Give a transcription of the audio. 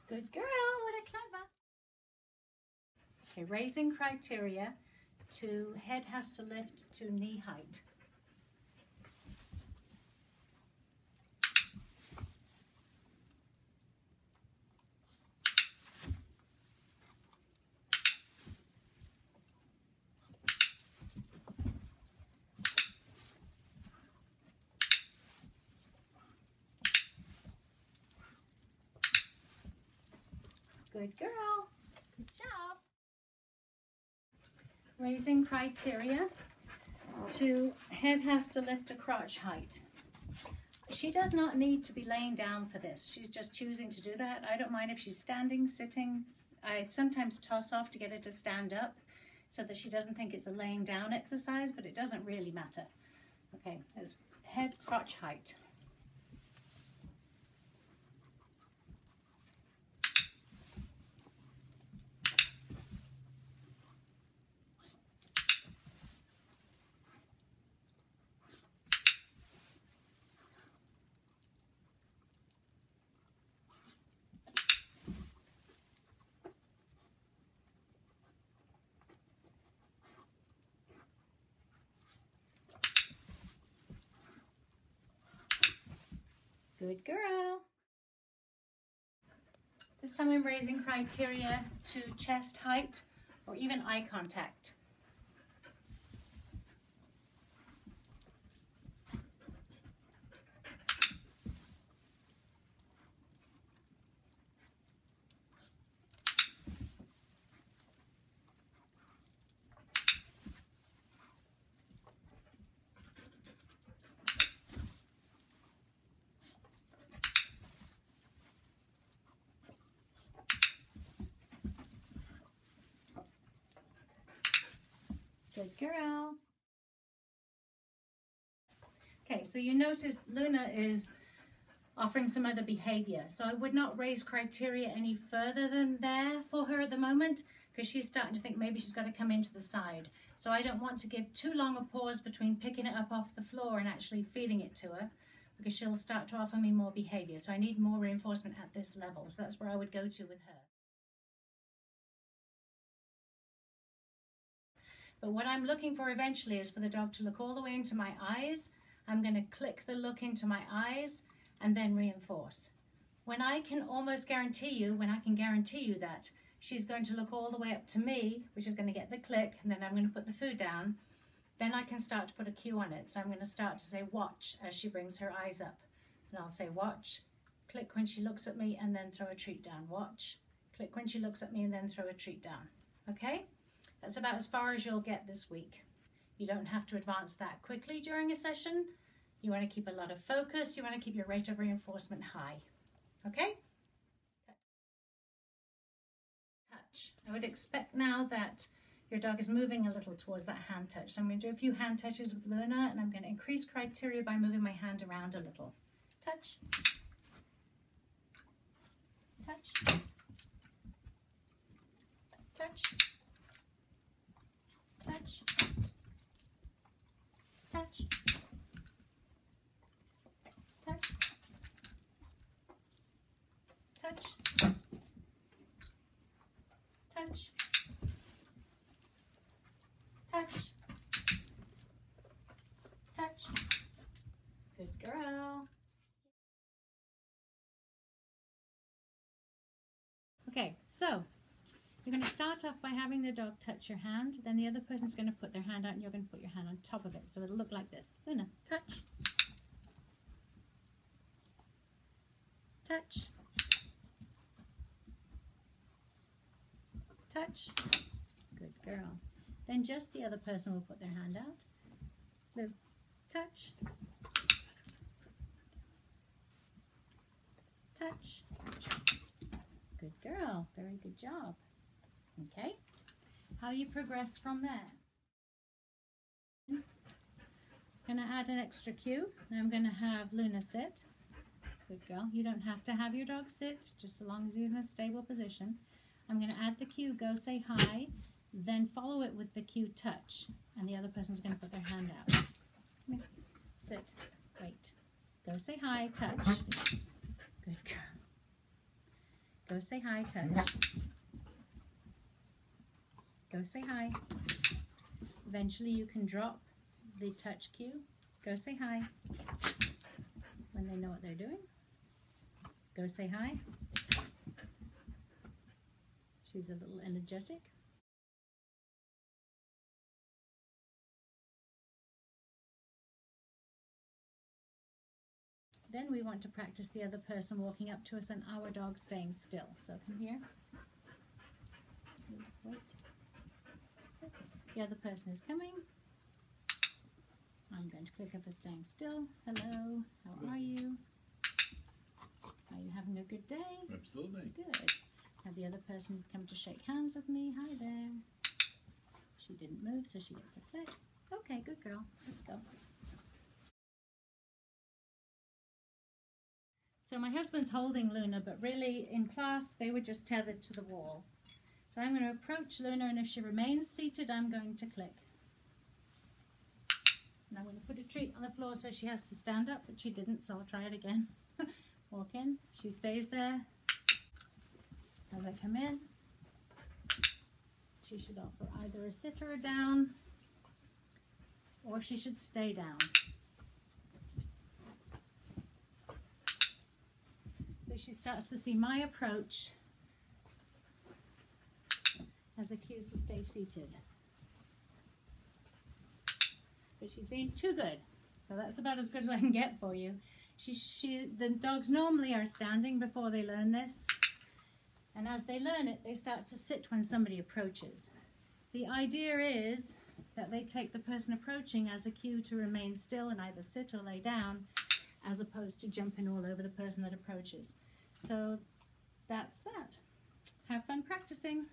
Good girl, what a clever. Okay, raising criteria to head has to lift to knee height. Good girl. Good job. Raising criteria to head has to lift to crotch height. She does not need to be laying down for this. She's just choosing to do that. I don't mind if she's standing, sitting. I sometimes toss off to get her to stand up so that she doesn't think it's a laying down exercise, but it doesn't really matter. Okay, there's head crotch height. Good girl. This time I'm raising criteria to chest height or even eye contact. Good girl. Okay, so you notice Luna is offering some other behavior. So I would not raise criteria any further than there for her at the moment because she's starting to think maybe she's got to come into the side. So I don't want to give too long a pause between picking it up off the floor and actually feeding it to her because she'll start to offer me more behavior. So I need more reinforcement at this level. So that's where I would go to with her. But what I'm looking for eventually is for the dog to look all the way into my eyes. I'm going to click the look into my eyes and then reinforce. When I can guarantee you that she's going to look all the way up to me, which is going to get the click, and then I'm going to put the food down, then I can start to put a cue on it. So I'm going to start to say watch as she brings her eyes up. And I'll say watch, click when she looks at me, and then throw a treat down. Watch, click when she looks at me, and then throw a treat down. Okay? That's about as far as you'll get this week. You don't have to advance that quickly during a session. You want to keep a lot of focus. You want to keep your rate of reinforcement high. Okay? Touch. I would expect now that your dog is moving a little towards that hand touch. So I'm going to do a few hand touches with Luna, and I'm going to increase criteria by moving my hand around a little. Touch. Touch. Touch. Touch, touch, touch, touch, touch, touch, touch. Good girl. Okay, so you're going to start off by having the dog touch your hand, then the other person's going to put their hand out and you're going to put your hand on top of it. So it'll look like this. Luna, touch. Touch. Touch. Good girl. Then just the other person will put their hand out. Lou, touch. Touch. Good girl. Very good job. Okay, how you progress from there. I'm going to add an extra cue. Now I'm going to have Luna sit. Good girl. You don't have to have your dog sit, just as long as he's in a stable position. I'm going to add the cue, go say hi, then follow it with the cue touch. And the other person's going to put their hand out. Come here. Sit, wait. Go say hi, touch. Good girl. Go say hi, touch. Go say hi. Eventually you can drop the touch cue. Go say hi. When they know what they're doing. Go say hi. She's a little energetic. Then we want to practice the other person walking up to us and our dog staying still. So come here. Wait. So the other person is coming. I'm going to click her for staying still. Hello, how are you? Are you having a good day? Absolutely. Good. Have the other person come to shake hands with me. Hi there. She didn't move, so she gets a click. Okay, good girl. Let's go. So my husband's holding Luna, but really in class they were just tethered to the wall. So I'm going to approach Luna, and if she remains seated, I'm going to click. And I'm going to put a treat on the floor so she has to stand up, but she didn't, so I'll try it again. Walk in. She stays there. As I come in, she should offer either a sit or a down, or she should stay down. So she starts to see my approach as a cue to stay seated. But she's being too good, so that's about as good as I can get for you. The dogs normally are standing before they learn this, and as they learn it, they start to sit when somebody approaches. The idea is that they take the person approaching as a cue to remain still and either sit or lay down, as opposed to jumping all over the person that approaches. So that's that. Have fun practicing.